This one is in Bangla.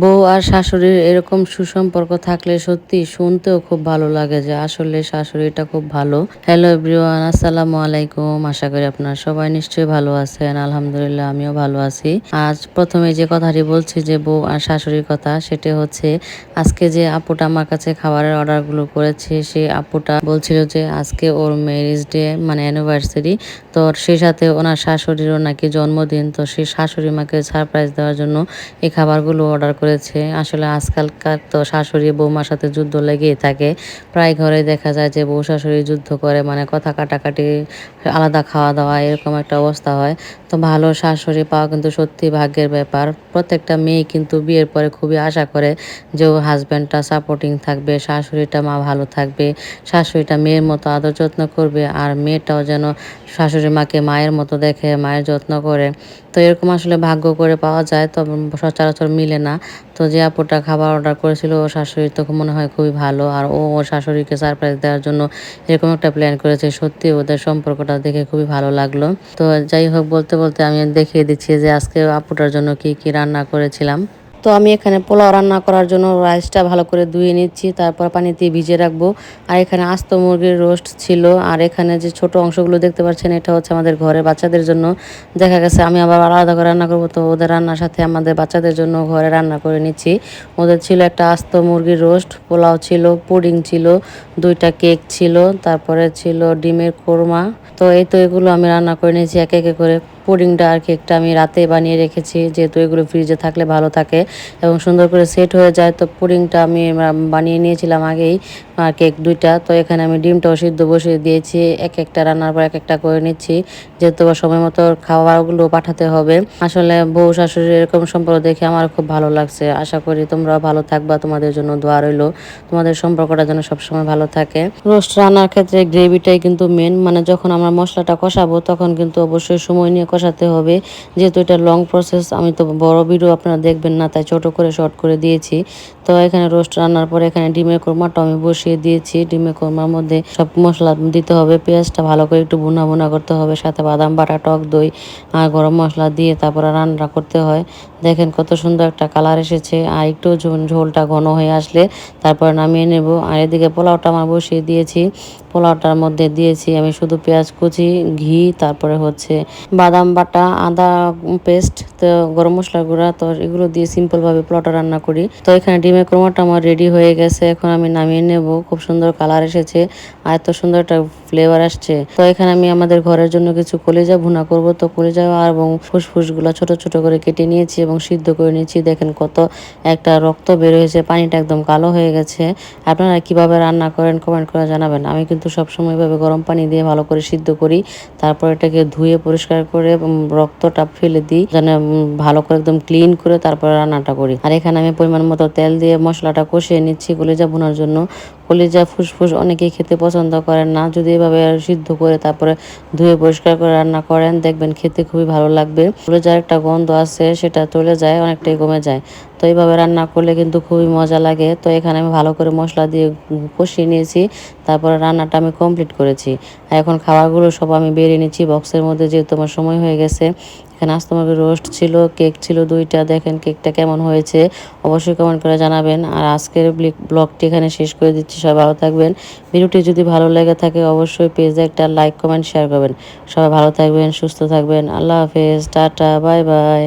বউ আর শাশুড়ির এরকম সুসম্পর্ক থাকলে সত্যি শুনতেও খুব ভালো লাগে যে আসলে শাশুড়িটা খুব ভালো। হ্যালো এভরিওয়ান, আসসালামু আলাইকুম। আশা করি আপনারা সবাই নিশ্চয়ই ভালো আছেন। আলহামদুলিল্লাহ আমিও ভালো আছি। আজ প্রথমে যে কথাটি বলছি যে বউ আর শাশুড়ির কথা, সেটা হচ্ছে আজকে যে আপুটা আমার কাছে খাবারের অর্ডারগুলো করেছে, সেই আপুটা বলছিল যে আজকে ওর ম্যারেজ ডে মানে অ্যানিভার্সারি। তো সেই সাথে ওনার শাশুড়িরও নাকি জন্মদিন। তো সেই শাশুড়ি মাকে সারপ্রাইজ দেওয়ার জন্য এই খাবারগুলো অর্ডার করেছে। আসলে আজকালকার তো শাশুড়ি বৌমার সাথে যুদ্ধ লেগেই থাকে। প্রায় ঘরে দেখা যায় যে বউ শাশুড়ি যুদ্ধ করে, মানে কথা কাটাকাটি, আলাদা খাওয়া দাওয়া এরকম একটা অবস্থা হয়। তো ভালো শাশুড়ি পাওয়া কিন্তু সত্যি ভাগ্যের ব্যাপার। প্রত্যেকটা মেয়ে কিন্তু বিয়ের পরে খুবই আশা করে যে ওর হাজব্যান্ডটা সাপোর্টিং থাকবে, শাশুড়িটা মা ভালো থাকবে, শাশুড়িটা মেয়ের মতো আদর যত্ন করবে, আর মেয়েটাও যেন শাশুড়ি মাকে মায়ের মতো দেখে, মায়ের যত্ন করে। তো এরকম আসলে ভাগ্য করে পাওয়া যায়, তবে সচরাচর মিলে না। তো যে আপুটা খাবার অর্ডার করেছিল ওর শাশুড়ি তো মনে হয় খুবই ভালো, আর ও ওর শাশুড়িকে সারপ্রাইজ দেওয়ার জন্য এরকম একটা প্ল্যান করেছে। সত্যি ওদের সম্পর্কটা দেখে খুবই ভালো লাগলো। তো যাই হোক, বলতে বলতে আমি দেখিয়ে দিচ্ছি যে আজকে আপুটার জন্য কি কি রান্না করেছিলাম। তো আমি এখানে পোলাও রান্না করার জন্য রাইসটা ভালো করে ধুয়ে নিচ্ছি, তারপর পানি দিয়ে ভিজিয়ে রাখবো। আর এখানে আস্ত মুরগির রোস্ট ছিল। আর এখানে যে ছোট অংশগুলো দেখতে পাচ্ছেন, এটা হচ্ছে আমাদের ঘরের বাচ্চাদের জন্য। দেখা গেছে আমি আবার আলাদা করে রান্না করবো, তো ওদের রান্নার সাথে আমাদের বাচ্চাদের জন্য ঘরে রান্না করে নিচ্ছি। ওদের ছিল একটা আস্ত মুরগির রোস্ট, পোলাও ছিল, পুডিং ছিল, 2টা কেক ছিল, তারপরে ছিল ডিমের কোরমা। তো এই তো এগুলো আমি রান্না করে নিয়েছি একে একে করে। পুডিংটা আর কেকটা আমি রাতে বানিয়ে রেখেছি, যেহেতু এগুলো ফ্রিজে থাকলে ভালো থাকে এবং সুন্দর করে সেট হয়ে যায়। তো পুডিংটা আমি বানিয়ে নিয়েছিলাম আগেই, আর কেক 2টা। তো এখানে আমি ডিমটাও সিদ্ধ বসিয়ে দিয়েছি, এক একটা রান্নার পর এক একটা করে নিচ্ছি, যেহেতু সময় মতো খাবারগুলো পাঠাতে হবে। আসলে বউ শাশুড়ির এরকম সম্পর্ক দেখে আমার খুব ভালো লাগছে। আশা করি তোমরাও ভালো থাকবা, তোমাদের জন্য দোয়া রইলো, তোমাদের সম্পর্কটা যেন সবসময় ভালো থাকে। রোস্ট রান্নার ক্ষেত্রে গ্রেভিটাই কিন্তু মেন, মানে যখন আমরা মশলাটা কষাবো তখন কিন্তু অবশ্যই সময় নিয়ে কষাতে হবে, যেহেতু এটা লং প্রসেস। আমি তো বড় ভিডিও আপনারা দেখবেন না, তাই ছোট করে শর্ট করে দিয়েছি। তো এখানে রোস্ট রান্নার পরে এখানে ডিমের কোরমাটা আমি বসিয়ে দিয়েছি। ডিমের কোরমার মধ্যে সব মশলা দিতে হবে, পেঁয়াজটা ভালো করে একটু ভুনা ভুনা করতে হবে, সাথে বাদাম বাটা, টক দই আর গরম মশলা দিয়ে তারপরে রান্না করতে হয়। দেখেন কত সুন্দর একটা কালার এসেছে। আর একটু ঝোলটা ঘন হয়ে আসলে তারপর নামিয়ে নেব। আর এদিকে পোলাওটা আমার বসিয়ে দিয়েছি। পোলাওটার মধ্যে দিয়েছি আমি শুধু পেঁয়াজ কুচি, ঘি, তারপরে হচ্ছে বাদাম বাটা, আদা পেস্ট, তো গরম মশলার গুঁড়া। তো এগুলো দিয়ে সিম্পলভাবে পোলাওটা রান্না করি। তো এখানে ডিমের কোরমাটা আমার রেডি হয়ে গেছে, এখন আমি নামিয়ে নেব। খুব সুন্দর কালার এসেছে আর এত সুন্দর একটা ফ্লেভার আসছে। তো এখানে আমি আমাদের ঘরের জন্য কিছু কলিজা ভুনা করব। তো কলিজা আর এবং ফুসফুসগুলো ছোট ছোট করে কেটে নিয়েছি এবং সিদ্ধ করে নিয়েছি। দেখেন কত একটা রক্ত বের হয়েছে, পানিটা একদম কালো হয়ে গেছে। আপনারা কিভাবে রান্না করেন কমেন্ট করে জানাবেন। আমি কিন্তু সবসময় এভাবে গরম পানি দিয়ে ভালো করে সিদ্ধ করি, তারপর এটাকে ধুয়ে পরিষ্কার করে রক্তটা ফেলে দিই, যেন ভালো করে একদম ক্লিন করে তারপরে রান্নাটা করি। আর এখানে আমি পরিমাণ মতো তেল দিয়ে মশলাটা কষিয়ে নিচ্ছি কলিজা ভুনার জন্য। কলিজা ফুসফুস অনেকেই খেতে পছন্দ করেন না, যদি এভাবে সিদ্ধ করে তারপরে ধুয়ে পরিষ্কার করে রান্না করেন দেখবেন খেতে খুবই ভালো লাগবে। কলিজার একটা গন্ধ আছে, সেটা চলে যায়, অনেকটাই কমে যায়। তো এইভাবে রান্না করলে কিন্তু খুবই মজা লাগে। তো এখানে আমি ভালো করে মশলা দিয়ে কষিয়ে নিয়েছি, তারপরে রান্নাটা আমি কমপ্লিট করেছি। আর এখন খাবারগুলো সব আমি বেরিয়ে নিচ্ছি বক্সের মধ্যে, যেহেতু আমার সময় হয়ে গেছে। এখানে আস্ত মুরগির রোস্ট ছিল, কেক ছিল 2টা। দেখেন কেকটা কেমন হয়েছে অবশ্যই কমেন্ট করে জানাবেন। আর আজকের ব্লগটি এখানে শেষ করে দিচ্ছি। সবাই ভালো থাকবেন। ভিডিওটি যদি ভালো লেগে থাকে অবশ্যই পেজে একটা লাইক কমেন্ট শেয়ার করবেন। সবাই ভালো থাকবেন, সুস্থ থাকবেন। আল্লাহ হাফেজ, টাটা, বাই বাই।